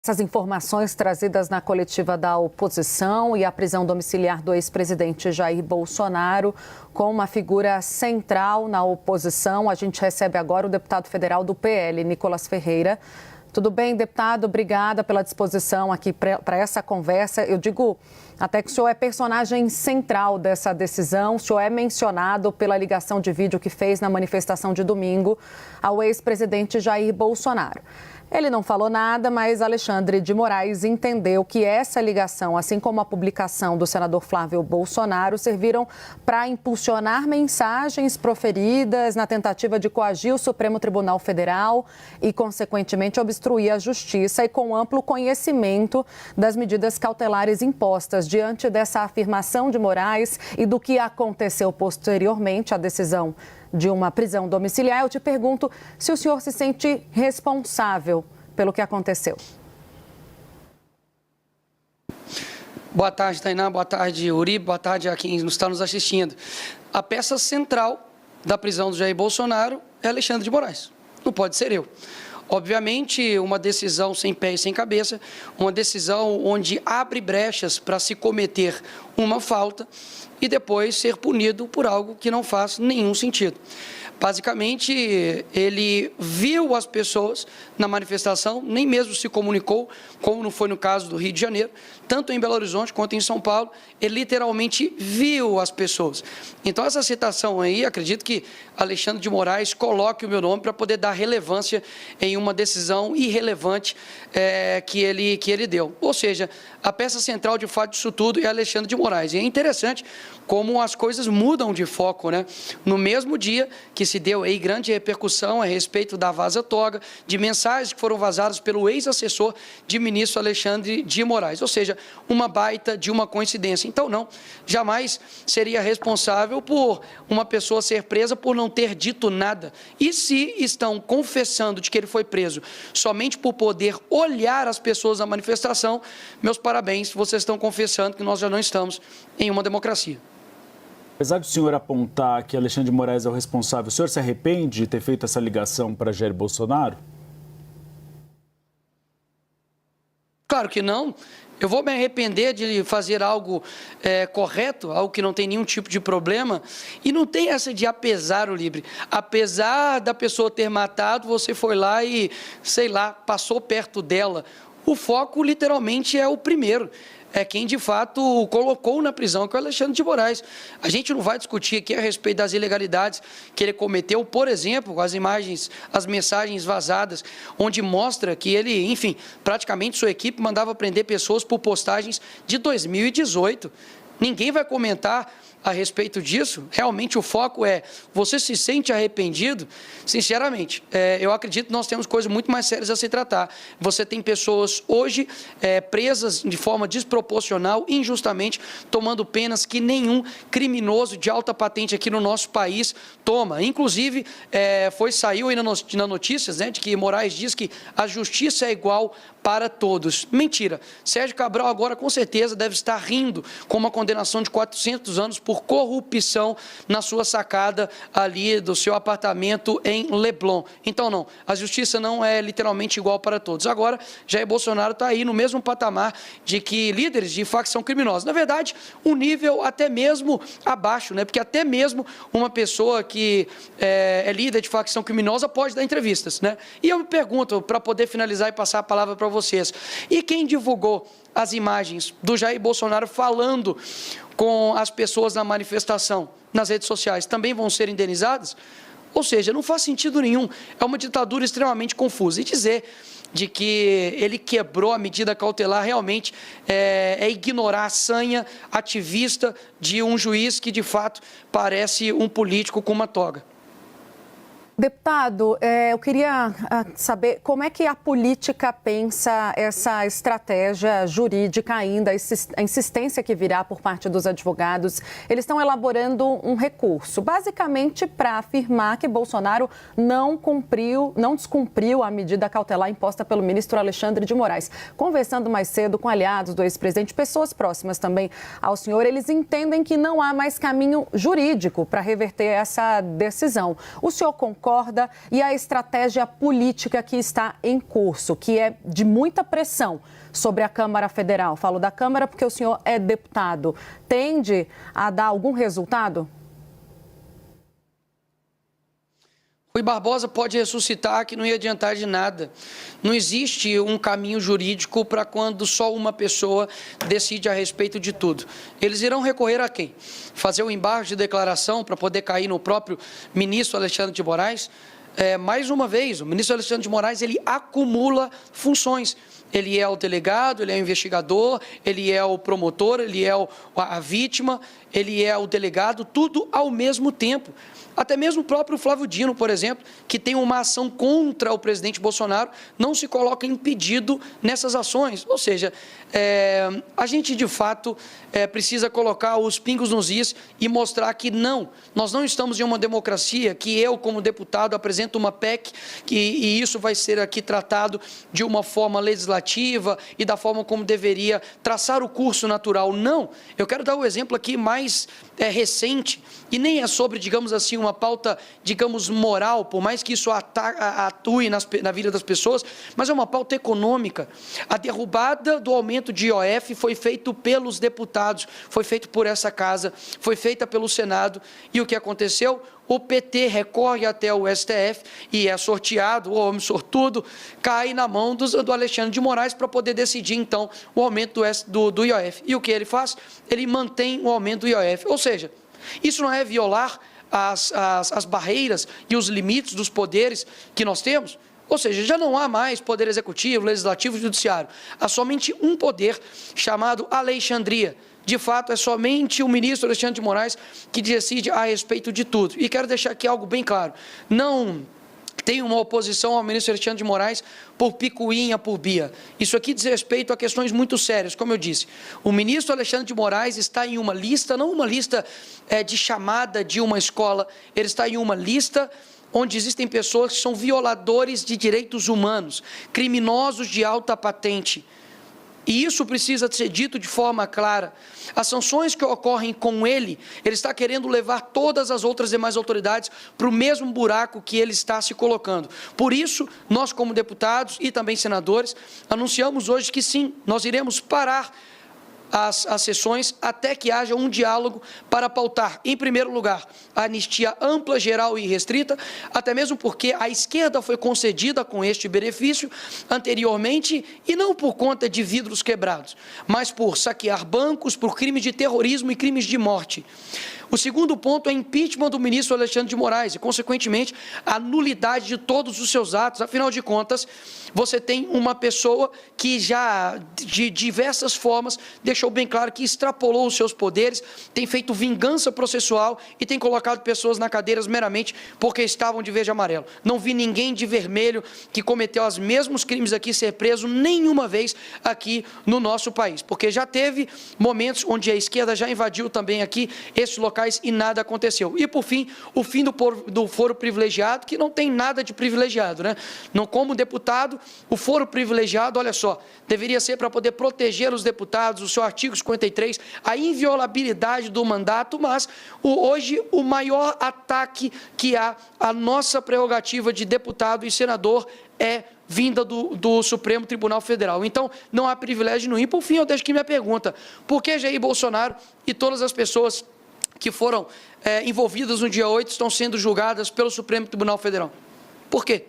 Essas informações trazidas na coletiva da oposição e a prisão domiciliar do ex-presidente Jair Bolsonaro com uma figura central na oposição. A gente recebe agora o deputado federal do PL, Nicolas Ferreira. Tudo bem, deputado? Obrigada pela disposição aqui para essa conversa. Eu digo até que o senhor é personagem central dessa decisão. O senhor é mencionado pela ligação de vídeo que fez na manifestação de domingo ao ex-presidente Jair Bolsonaro. Ele não falou nada, mas Alexandre de Moraes entendeu que essa ligação, assim como a publicação do senador Flávio Bolsonaro, serviram para impulsionar mensagens proferidas na tentativa de coagir o Supremo Tribunal Federal e, consequentemente, obstruir a justiça e com amplo conhecimento das medidas cautelares impostas. Diante dessa afirmação de Moraes e do que aconteceu posteriormente à decisão de uma prisão domiciliar, eu te pergunto se o senhor se sente responsável pelo que aconteceu. Boa tarde, Tainá. Boa tarde, Uribe. Boa tarde a quem está nos assistindo. A peça central da prisão do Jair Bolsonaro é Alexandre de Moraes. Não pode ser eu. Obviamente, uma decisão sem pé e sem cabeça, uma decisão onde abre brechas para se cometer uma falta e depois ser punido por algo que não faz nenhum sentido. Basicamente, ele viu as pessoas na manifestação, nem mesmo se comunicou, como não foi no caso do Rio de Janeiro, tanto em Belo Horizonte quanto em São Paulo, ele literalmente viu as pessoas. Então, essa citação aí, acredito que Alexandre de Moraes coloque o meu nome para poder dar relevância em uma decisão irrelevante que ele deu. Ou seja, a peça central, de fato, disso tudo é Alexandre de Moraes. E é interessante como as coisas mudam de foco, né? No mesmo dia que se deu aí grande repercussão a respeito da vaza-toga, de mensagens que foram vazadas pelo ex-assessor de ministro Alexandre de Moraes. Ou seja, uma baita de uma coincidência. Então, não, jamais seria responsável por uma pessoa ser presa por não ter dito nada. E se estão confessando de que ele foi preso somente por poder olhar as pessoas na manifestação, meus parabéns, vocês estão confessando que nós já não estamos em uma democracia. Apesar do senhor apontar que Alexandre de Moraes é o responsável, o senhor se arrepende de ter feito essa ligação para Jair Bolsonaro? Claro que não. Eu vou me arrepender de fazer algo correto, algo que não tem nenhum tipo de problema. E não tem essa de apesar, Uribe. Apesar da pessoa ter matado, você foi lá e, sei lá, passou perto dela. O foco, literalmente, é o primeiro. É quem, de fato, o colocou na prisão, que é o Alexandre de Moraes. A gente não vai discutir aqui a respeito das ilegalidades que ele cometeu, por exemplo, as imagens, as mensagens vazadas, onde mostra que ele, enfim, praticamente sua equipe mandava prender pessoas por postagens de 2018. Ninguém vai comentar a respeito disso. Realmente o foco é, você se sente arrependido? Sinceramente, eu acredito que nós temos coisas muito mais sérias a se tratar. Você tem pessoas hoje presas de forma desproporcional, injustamente, tomando penas que nenhum criminoso de alta patente aqui no nosso país toma. Inclusive, saiu aí na notícias, né, de que Moraes diz que a justiça é igual para todos. Mentira. Sérgio Cabral agora com certeza deve estar rindo com uma condenação de 400 anos por corrupção na sua sacada ali do seu apartamento em Leblon. Então não, a justiça não é literalmente igual para todos. Agora, Jair Bolsonaro está aí no mesmo patamar de que líderes de facção criminosa. Na verdade, um nível até mesmo abaixo, né? Porque até mesmo uma pessoa que é líder de facção criminosa pode dar entrevistas, né? E eu me pergunto, para poder finalizar e passar a palavra para vocês, e quem divulgou as imagens do Jair Bolsonaro falando com as pessoas na manifestação nas redes sociais, também vão ser indenizadas? Ou seja, não faz sentido nenhum, é uma ditadura extremamente confusa. E dizer de que ele quebrou a medida cautelar realmente é ignorar a sanha ativista de um juiz que, de fato, parece um político com uma toga. Deputado, eu queria saber como é que a política pensa essa estratégia jurídica ainda, a insistência que virá por parte dos advogados. Eles estão elaborando um recurso, basicamente para afirmar que Bolsonaro não descumpriu a medida cautelar imposta pelo ministro Alexandre de Moraes. Conversando mais cedo com aliados do ex-presidente, pessoas próximas também ao senhor, eles entendem que não há mais caminho jurídico para reverter essa decisão. O senhor concorda concorda e a estratégia política que está em curso, que é de muita pressão sobre a Câmara Federal? Falo da Câmara porque o senhor é deputado. Tende a dar algum resultado? Rui Barbosa pode ressuscitar que não ia adiantar de nada. Não existe um caminho jurídico para quando só uma pessoa decide a respeito de tudo. Eles irão recorrer a quem? Fazer o embargo de declaração para poder cair no próprio ministro Alexandre de Moraes? Mais uma vez, o ministro Alexandre de Moraes, ele acumula funções. Ele é o delegado, ele é o investigador, ele é o promotor, ele é a vítima, ele é o delegado, tudo ao mesmo tempo. Até mesmo o próprio Flávio Dino, por exemplo, que tem uma ação contra o presidente Bolsonaro, não se coloca impedido nessas ações. Ou seja, a gente, de fato, precisa colocar os pingos nos is e mostrar que não, nós não estamos em uma democracia que eu, como deputado, apresento uma PEC e isso vai ser aqui tratado de uma forma legislativa e da forma como deveria traçar o curso natural. Não, eu quero dar o exemplo aqui mais recente, e nem é sobre, digamos assim, uma pauta, digamos, moral, por mais que isso atue na vida das pessoas, mas é uma pauta econômica. A derrubada do aumento de IOF foi feito pelos deputados, foi feito por essa casa, foi feita pelo Senado, e o que aconteceu? O PT recorre até o STF e é sorteado, o homem sortudo, cai na mão do Alexandre de Moraes para poder decidir, então, o aumento do IOF. E o que ele faz? Ele mantém o aumento do IOF. Ou seja, isso não é violar as barreiras e os limites dos poderes que nós temos? Ou seja, já não há mais poder executivo, legislativo e judiciário. Há somente um poder chamado Alexandria. De fato, é somente o ministro Alexandre de Moraes que decide a respeito de tudo. E quero deixar aqui algo bem claro. Não tem uma oposição ao ministro Alexandre de Moraes por picuinha, por bia. Isso aqui diz respeito a questões muito sérias, como eu disse. O ministro Alexandre de Moraes está em uma lista, não uma lista de chamada de uma escola, ele está em uma lista onde existem pessoas que são violadores de direitos humanos, criminosos de alta patente. E isso precisa ser dito de forma clara. As sanções que ocorrem com ele está querendo levar todas as outras demais autoridades para o mesmo buraco que ele está se colocando. Por isso, nós como deputados e também senadores, anunciamos hoje que sim, nós iremos parar as sessões até que haja um diálogo para pautar, em primeiro lugar, a anistia ampla, geral e restrita, até mesmo porque a esquerda foi concedida com este benefício anteriormente e não por conta de vidros quebrados, mas por saquear bancos, por crimes de terrorismo e crimes de morte. O segundo ponto é impeachment do ministro Alexandre de Moraes e, consequentemente, a nulidade de todos os seus atos. Afinal de contas, você tem uma pessoa que já, de diversas formas, deixou bem claro que extrapolou os seus poderes, tem feito vingança processual e tem colocado pessoas na cadeira meramente porque estavam de verde e amarelo. Não vi ninguém de vermelho que cometeu os mesmos crimes aqui ser preso nenhuma vez aqui no nosso país, porque já teve momentos onde a esquerda já invadiu também aqui esses locais e nada aconteceu. E, por fim, o fim do foro privilegiado, que não tem nada de privilegiado, né? Não, como deputado, o foro privilegiado, olha só, deveria ser para poder proteger os deputados, o seu artigo 53, a inviolabilidade do mandato, mas hoje o maior ataque que há à nossa prerrogativa de deputado e senador é vinda do Supremo Tribunal Federal. Então, não há privilégio nenhum. E, por fim, eu deixo aqui minha pergunta. Por que Jair Bolsonaro e todas as pessoas que foram envolvidas no dia 8 estão sendo julgadas pelo Supremo Tribunal Federal? Por quê?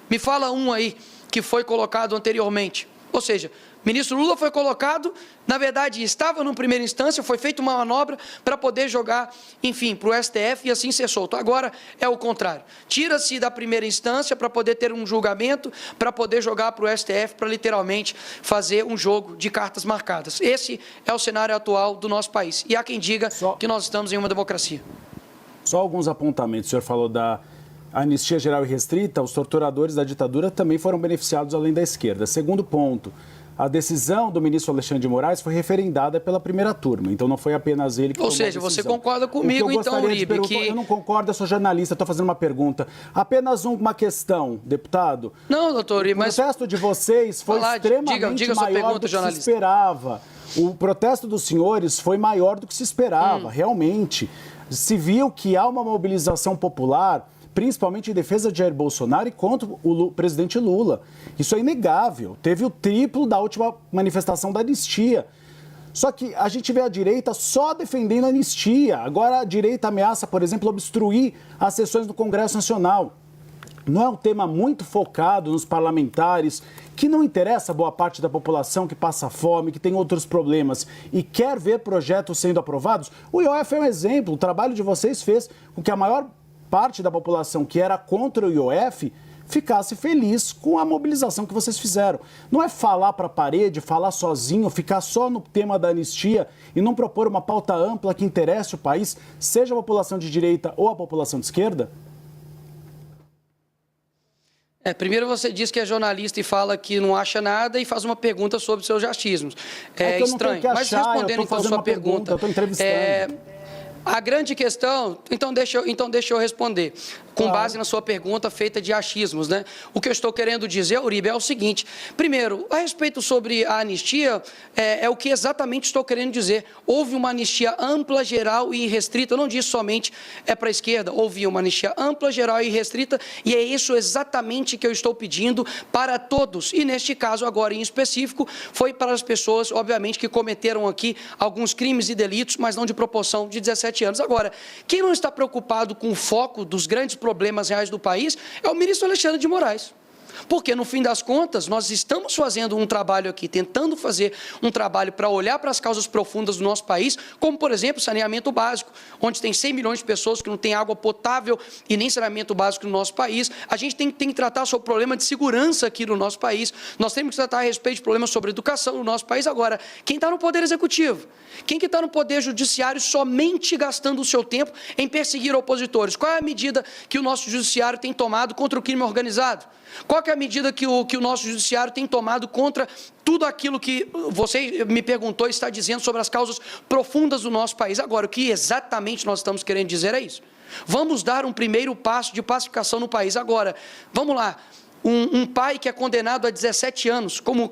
Me fala um aí que foi colocado anteriormente. Ou seja, ministro Lula foi colocado, na verdade, estava numa primeira instância, foi feita uma manobra para poder jogar, enfim, para o STF e assim ser solto. Agora é o contrário. Tira-se da primeira instância para poder ter um julgamento, para poder jogar para o STF, para literalmente fazer um jogo de cartas marcadas. Esse é o cenário atual do nosso país. E há quem diga que nós estamos em uma democracia. Só alguns apontamentos. O senhor falou da anistia geral e restrita, os torturadores da ditadura também foram beneficiados além da esquerda. Segundo ponto, a decisão do ministro Alexandre de Moraes foi referendada pela primeira turma, então não foi apenas ele que tomou a decisão. Ou seja, você concorda comigo, então, Uribe, que... Eu não concordo, eu sou jornalista, estou fazendo uma pergunta. Apenas uma questão, deputado. Não, doutor Uribe, mas... O protesto de vocês foi extremamente maior do que se esperava. O protesto dos senhores foi maior do que se esperava, realmente. Se viu que há uma mobilização popular principalmente em defesa de Jair Bolsonaro e contra o presidente Lula. Isso é inegável. Teve o triplo da última manifestação da anistia. Só que a gente vê a direita só defendendo a anistia. Agora a direita ameaça, por exemplo, obstruir as sessões do Congresso Nacional. Não é um tema muito focado nos parlamentares, que não interessa a boa parte da população que passa fome, que tem outros problemas e quer ver projetos sendo aprovados? O IOF é um exemplo. O trabalho de vocês fez com que a maior parte da população que era contra o IOF ficasse feliz com a mobilização que vocês fizeram. Não é falar para a parede, falar sozinho, ficar só no tema da anistia e não propor uma pauta ampla que interesse o país, seja a população de direita ou a população de esquerda? Primeiro você diz que é jornalista e fala que não acha nada e faz uma pergunta sobre seus achismos. É estranho. Mas respondendo então sua pergunta, eu estou entrevistando. A grande questão, então deixa eu responder, com base na sua pergunta feita de achismos, né? O que eu estou querendo dizer, Uribe, é o seguinte: primeiro, a respeito sobre a anistia, é o que exatamente estou querendo dizer. Houve uma anistia ampla, geral e restrita, eu não disse somente para a esquerda, houve uma anistia ampla, geral e restrita, e é isso exatamente que eu estou pedindo para todos, e neste caso agora em específico, foi para as pessoas, obviamente, que cometeram aqui alguns crimes e delitos, mas não de proporção de 17 anos. Agora, quem não está preocupado com o foco dos grandes problemas reais do país é o ministro Alexandre de Moraes. Porque, no fim das contas, nós estamos fazendo um trabalho aqui, tentando fazer um trabalho para olhar para as causas profundas do nosso país, como, por exemplo, saneamento básico, onde tem 100 milhões de pessoas que não têm água potável e nem saneamento básico no nosso país. A gente tem que tratar sobre o problema de segurança aqui no nosso país. Nós temos que tratar a respeito de problemas sobre educação no nosso país. Agora, quem está no Poder Executivo? Quem que está no Poder Judiciário somente gastando o seu tempo em perseguir opositores? Qual é a medida que o nosso Judiciário tem tomado contra o crime organizado? Qual que é a medida que o nosso Judiciário tem tomado contra tudo aquilo que você me perguntou e está dizendo sobre as causas profundas do nosso país? Agora, o que exatamente nós estamos querendo dizer é isso. Vamos dar um primeiro passo de pacificação no país. Agora, vamos lá. Um pai que é condenado a 17 anos, como o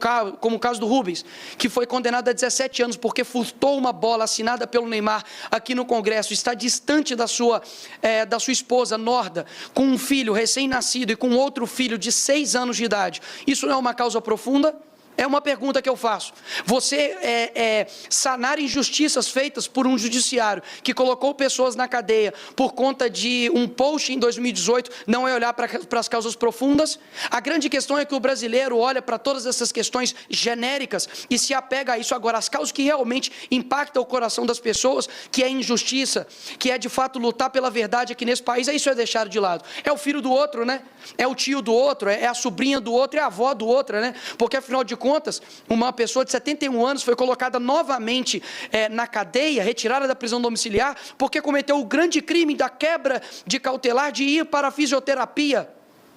caso do Rubens, que foi condenado a 17 anos porque furtou uma bola assinada pelo Neymar aqui no Congresso, está distante da sua esposa, Norda, com um filho recém-nascido e com outro filho de 6 anos de idade. Isso não é uma causa profunda? É uma pergunta que eu faço. Você sanar injustiças feitas por um judiciário que colocou pessoas na cadeia por conta de um post em 2018 não é olhar para as causas profundas? A grande questão é que o brasileiro olha para todas essas questões genéricas e se apega a isso. Agora, as causas que realmente impactam o coração das pessoas, que é injustiça, que é de fato lutar pela verdade aqui nesse país, isso é deixado de lado. É o filho do outro, né? É o tio do outro, é a sobrinha do outro, é a avó do outro, né? Porque afinal de contas, uma pessoa de 71 anos foi colocada novamente na cadeia, retirada da prisão domiciliar, porque cometeu o grande crime da quebra de cautelar de ir para a fisioterapia.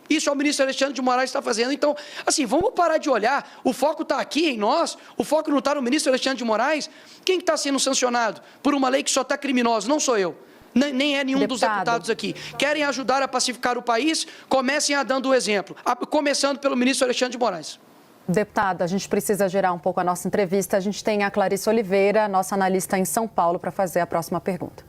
Isso é o ministro Alexandre de Moraes está fazendo. Então, assim, vamos parar de olhar. O foco está aqui em nós, o foco não está no ministro Alexandre de Moraes. Quem está sendo sancionado por uma lei que só está criminosa? Não sou eu. Nem é nenhum dos deputados aqui. Querem ajudar a pacificar o país? Comecem a dando o exemplo, começando pelo ministro Alexandre de Moraes. Deputada, a gente precisa gerar um pouco a nossa entrevista. A gente tem a Clarice Oliveira, nossa analista em São Paulo, para fazer a próxima pergunta.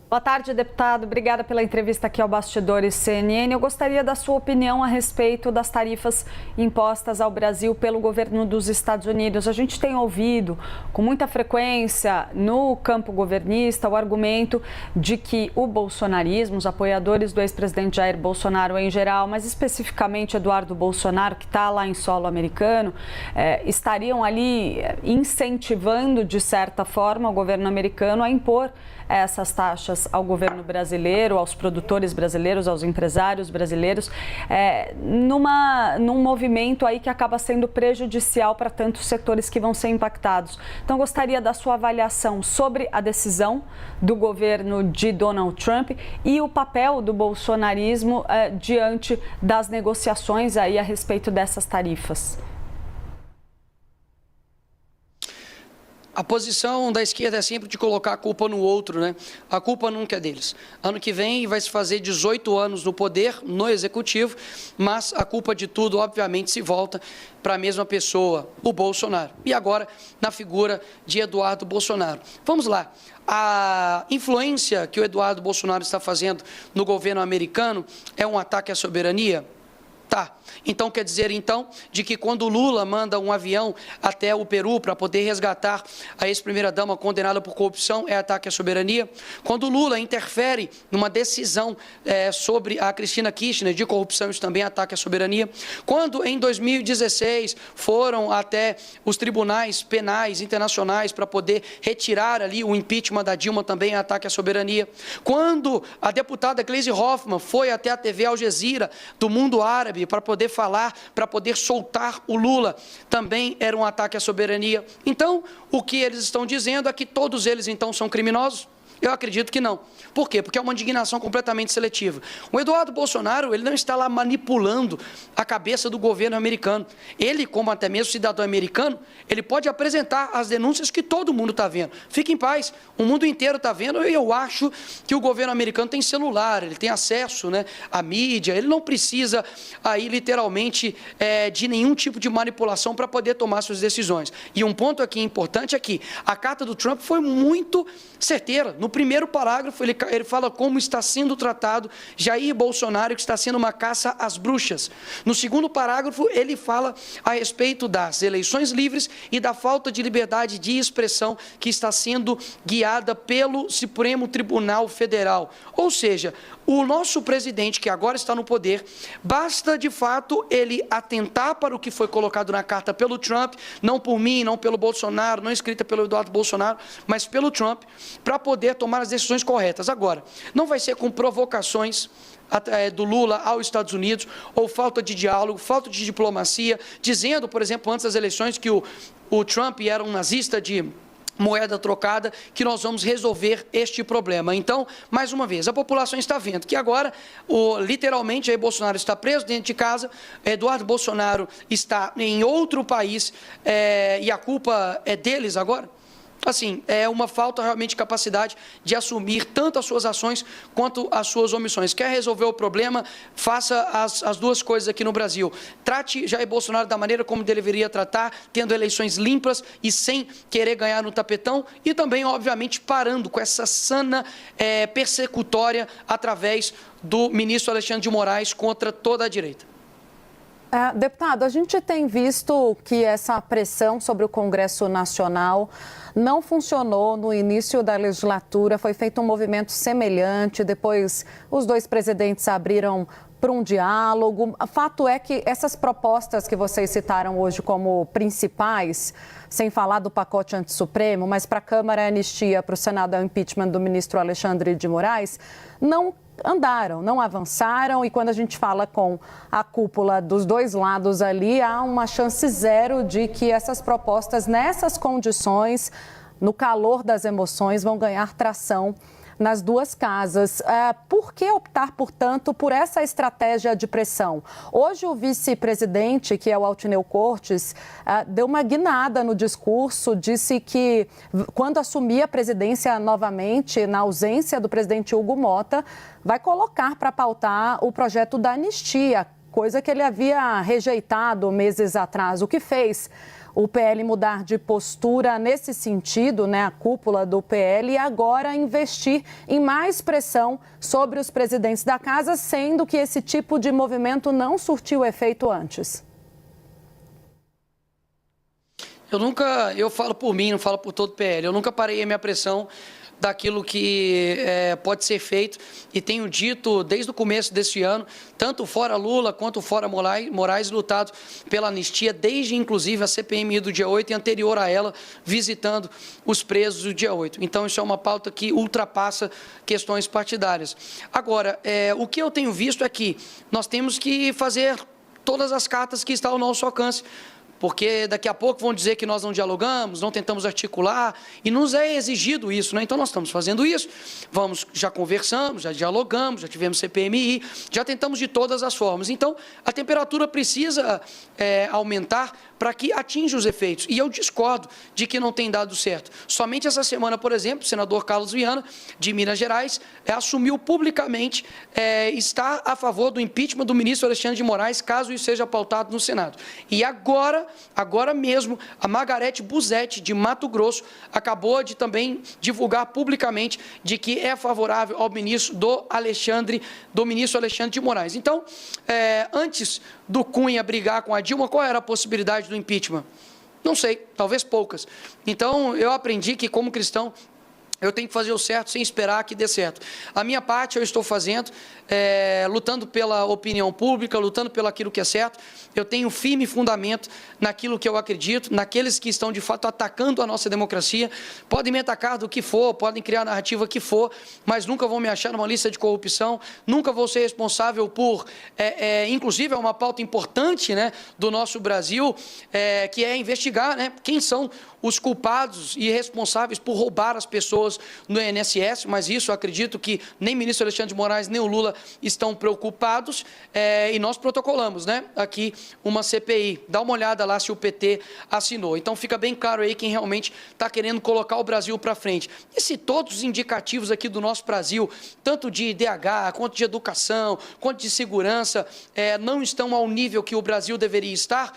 Boa tarde, deputado. Obrigada pela entrevista aqui ao Bastidores CNN. Eu gostaria da sua opinião a respeito das tarifas impostas ao Brasil pelo governo dos Estados Unidos. A gente tem ouvido com muita frequência no campo governista o argumento de que o bolsonarismo, os apoiadores do ex-presidente Jair Bolsonaro em geral, mas especificamente Eduardo Bolsonaro, que está lá em solo americano, estariam ali incentivando, de certa forma, o governo americano a impor essas taxas ao governo brasileiro, aos produtores brasileiros, aos empresários brasileiros, num movimento aí que acaba sendo prejudicial para tantos setores que vão ser impactados. Então, gostaria da sua avaliação sobre a decisão do governo de Donald Trump e o papel do bolsonarismo diante das negociações aí a respeito dessas tarifas. A posição da esquerda é sempre de colocar a culpa no outro, né? A culpa nunca é deles. Ano que vem vai se fazer 18 anos no poder, no executivo, mas a culpa de tudo, obviamente, se volta para a mesma pessoa, o Bolsonaro. E agora, na figura de Eduardo Bolsonaro. Vamos lá. A influência que o Eduardo Bolsonaro está fazendo no governo americano é um ataque à soberania? Tá. Então, quer dizer, então, de que quando o Lula manda um avião até o Peru para poder resgatar a ex-primeira-dama condenada por corrupção, é ataque à soberania? Quando o Lula interfere numa decisão sobre a Cristina Kirchner de corrupção, isso também é ataque à soberania? Quando, em 2016, foram até os tribunais penais internacionais para poder retirar ali o impeachment da Dilma, também é ataque à soberania? Quando a deputada Gleisi Hoffmann foi até a TV Al Jazeera do mundo árabe para poder falar, para poder soltar o Lula, também era um ataque à soberania. Então, o que eles estão dizendo é que todos eles, então, são criminosos? Eu acredito que não. Por quê? Porque é uma indignação completamente seletiva. O Eduardo Bolsonaro, ele não está lá manipulando a cabeça do governo americano. Ele, como até mesmo cidadão americano, ele pode apresentar as denúncias que todo mundo está vendo. Fique em paz, o mundo inteiro está vendo, e eu acho que o governo americano tem celular, ele tem acesso, né, à mídia, ele não precisa aí literalmente de nenhum tipo de manipulação para poder tomar suas decisões. E um ponto aqui importante é que a carta do Trump foi muito certeira. No primeiro parágrafo, ele fala como está sendo tratado Jair Bolsonaro, que está sendo uma caça às bruxas. No segundo parágrafo, ele fala a respeito das eleições livres e da falta de liberdade de expressão que está sendo guiada pelo Supremo Tribunal Federal. Ou seja, o nosso presidente, que agora está no poder, basta, de fato, ele atentar para o que foi colocado na carta pelo Trump, não por mim, não pelo Bolsonaro, não escrita pelo Eduardo Bolsonaro, mas pelo Trump, para poder tomar as decisões corretas. Agora, não vai ser com provocações do Lula aos Estados Unidos, ou falta de diálogo, falta de diplomacia, dizendo, por exemplo, antes das eleições, que o Trump era um nazista de moeda trocada, que nós vamos resolver este problema. Então, mais uma vez, a população está vendo que agora, literalmente, Jair Bolsonaro está preso dentro de casa, Eduardo Bolsonaro está em outro país, e a culpa é deles agora? Assim, é uma falta realmente de capacidade de assumir tanto as suas ações quanto as suas omissões. Quer resolver o problema? Faça as duas coisas aqui no Brasil. Trate Jair Bolsonaro da maneira como deveria tratar, tendo eleições limpas e sem querer ganhar no tapetão, e também, obviamente, parando com essa sana persecutória através do ministro Alexandre de Moraes contra toda a direita. Deputado, a gente tem visto que essa pressão sobre o Congresso Nacional não funcionou no início da legislatura, foi feito um movimento semelhante, depois os dois presidentes abriram para um diálogo. O fato é que essas propostas que vocês citaram hoje como principais, sem falar do pacote antissupremo, mas para a Câmara é anistia, para o Senado é o impeachment do ministro Alexandre de Moraes, não andaram, não avançaram, e quando a gente fala com a cúpula dos dois lados ali, há uma chance zero de que essas propostas, nessas condições, no calor das emoções, vão ganhar tração nas duas casas. Por que optar, portanto, por essa estratégia de pressão? Hoje o vice-presidente, que é o Altineu Cortes, deu uma guinada no discurso, disse que quando assumir a presidência novamente, na ausência do presidente Hugo Mota, vai colocar para pautar o projeto da anistia, coisa que ele havia rejeitado meses atrás. O que fez o PL mudar de postura nesse sentido, né, a cúpula do PL, e agora investir em mais pressão sobre os presidentes da casa, sendo que esse tipo de movimento não surtiu efeito antes? Eu falo por mim, não falo por todo o PL, eu nunca parei a minha pressão daquilo que pode ser feito, e tenho dito desde o começo desse ano, tanto fora Lula quanto fora Moraes, lutado pela anistia, desde inclusive a CPMI do dia 8 e anterior a ela, visitando os presos do dia 8. Então isso é uma pauta que ultrapassa questões partidárias. Agora, o que eu tenho visto é que nós temos que fazer todas as cartas que estão ao nosso alcance, porque daqui a pouco vão dizer que nós não dialogamos, não tentamos articular, e nos é exigido isso, né? Então nós estamos fazendo isso, já conversamos, já dialogamos, já tivemos CPMI, já tentamos de todas as formas. Então a temperatura precisa aumentar para que atinja os efeitos. E eu discordo de que não tem dado certo. Somente essa semana, por exemplo, o senador Carlos Viana, de Minas Gerais, assumiu publicamente estar a favor do impeachment do ministro Alexandre de Moraes, caso isso seja pautado no Senado. E agora mesmo, a Margarete Busetti, de Mato Grosso, acabou de também divulgar publicamente de que é favorável ao ministro ministro Alexandre de Moraes. Então, antes do Cunha brigar com a Dilma, qual era a possibilidade do impeachment? Não sei, talvez poucas. Então, eu aprendi que, como cristão, eu tenho que fazer o certo sem esperar que dê certo. A minha parte eu estou fazendo, lutando pela opinião pública, lutando pelo aquilo que é certo. Eu tenho firme fundamento naquilo que eu acredito, naqueles que estão, de fato, atacando a nossa democracia. Podem me atacar do que for, podem criar a narrativa que for, mas nunca vão me achar numa lista de corrupção, nunca vou ser responsável por, inclusive, é uma pauta importante, né, do nosso Brasil, que é investigar, né, quem são os culpados e responsáveis por roubar as pessoas no INSS, mas isso eu acredito que nem o ministro Alexandre de Moraes, nem o Lula estão preocupados, e nós protocolamos, né, aqui uma CPI. Dá uma olhada lá se o PT assinou. Então fica bem claro aí quem realmente está querendo colocar o Brasil para frente. E se todos os indicativos aqui do nosso Brasil, tanto de IDH, quanto de educação, quanto de segurança, não estão ao nível que o Brasil deveria estar,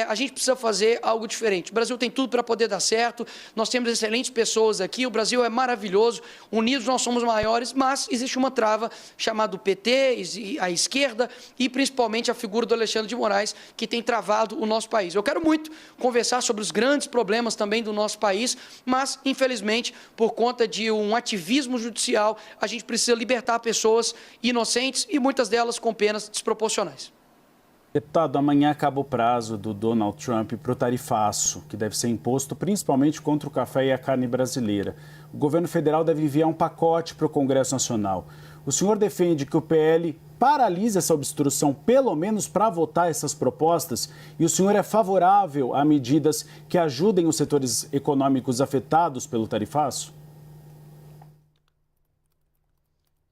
a gente precisa fazer algo diferente. O Brasil tem tudo para poder dar certo, nós temos excelentes pessoas aqui, o Brasil é maravilhoso, unidos nós somos maiores, mas existe uma trava chamada PT, a esquerda e principalmente a figura do Alexandre de Moraes, que tem travado o nosso país. Eu quero muito conversar sobre os grandes problemas também do nosso país, mas, infelizmente, por conta de um ativismo judicial, a gente precisa libertar pessoas inocentes e muitas delas com penas desproporcionais. Deputado, amanhã acaba o prazo do Donald Trump para o tarifaço, que deve ser imposto principalmente contra o café e a carne brasileira. O governo federal deve enviar um pacote para o Congresso Nacional. O senhor defende que o PL paralise essa obstrução, pelo menos para votar essas propostas? E o senhor é favorável a medidas que ajudem os setores econômicos afetados pelo tarifaço?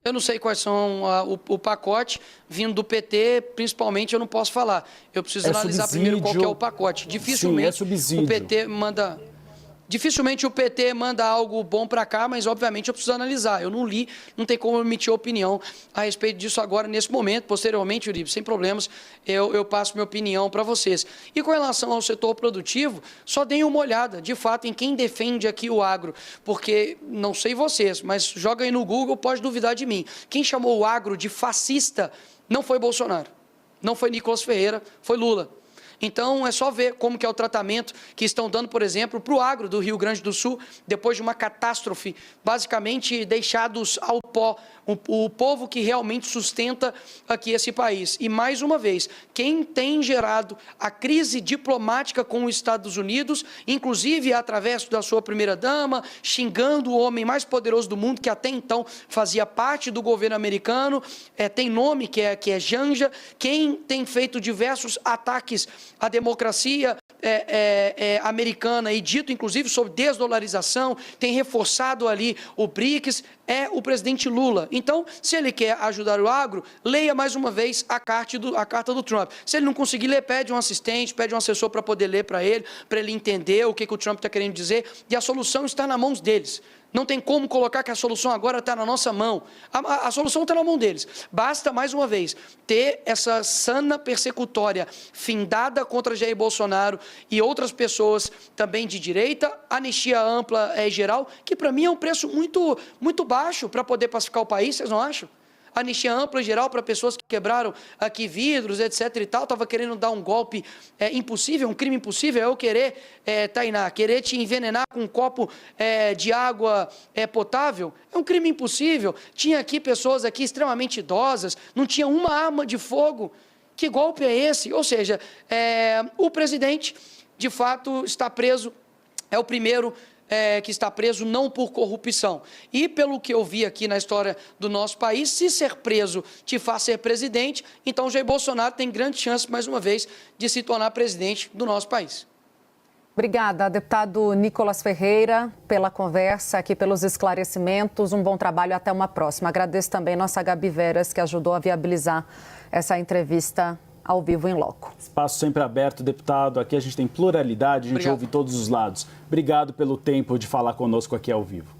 Eu não sei quais são o pacote vindo do PT, principalmente eu não posso falar. Eu preciso analisar primeiro qual que é o pacote. Dificilmente o PT manda... Dificilmente o PT manda algo bom para cá, mas obviamente eu preciso analisar. Eu não li, não tem como emitir opinião a respeito disso agora, nesse momento. Posteriormente, Uribe, sem problemas, eu passo minha opinião para vocês. E com relação ao setor produtivo, só deem uma olhada, de fato, em quem defende aqui o agro. Porque, não sei vocês, mas joga aí no Google, pode duvidar de mim. Quem chamou o agro de fascista não foi Bolsonaro, não foi Nicolas Ferreira, foi Lula. Então, é só ver como que é o tratamento que estão dando, por exemplo, para o agro do Rio Grande do Sul, depois de uma catástrofe, basicamente deixados ao pó, o povo que realmente sustenta aqui esse país. E, mais uma vez, quem tem gerado a crise diplomática com os Estados Unidos, inclusive através da sua primeira-dama, xingando o homem mais poderoso do mundo, que até então fazia parte do governo americano, tem nome que é Janja, quem tem feito diversos ataques à democracia americana e dito, inclusive, sobre desdolarização, tem reforçado ali o BRICS, é o presidente Lula. Então, se ele quer ajudar o agro, leia mais uma vez a carta do Trump. Se ele não conseguir ler, pede um assistente, pede um assessor para poder ler para ele entender o que o Trump está querendo dizer, e a solução está nas mãos deles. Não tem como colocar que a solução agora está na nossa mão. A solução está na mão deles. Basta, mais uma vez, ter essa sana persecutória findada contra Jair Bolsonaro e outras pessoas também de direita, anistia ampla e geral, que para mim é um preço muito, muito baixo para poder pacificar o país, vocês não acham? Anistia ampla e geral para pessoas que quebraram aqui vidros, etc. e tal, estava querendo dar um golpe impossível, um crime impossível, eu querer, Tainá, querer te envenenar com um copo de água potável, é um crime impossível. Tinha aqui pessoas aqui extremamente idosas, não tinha uma arma de fogo. Que golpe é esse? Ou seja, o presidente, de fato, está preso, é o primeiro que está preso não por corrupção. E pelo que eu vi aqui na história do nosso país, se ser preso te faz ser presidente, então Jair Bolsonaro tem grande chance, mais uma vez, de se tornar presidente do nosso país. Obrigada, deputado Nicolas Ferreira, pela conversa aqui, pelos esclarecimentos. Um bom trabalho, até uma próxima. Agradeço também a nossa Gabi Veras, que ajudou a viabilizar essa entrevista ao vivo em loco. Espaço sempre aberto, deputado. Aqui a gente tem pluralidade, a gente ouve todos os lados. Obrigado pelo tempo de falar conosco aqui ao vivo.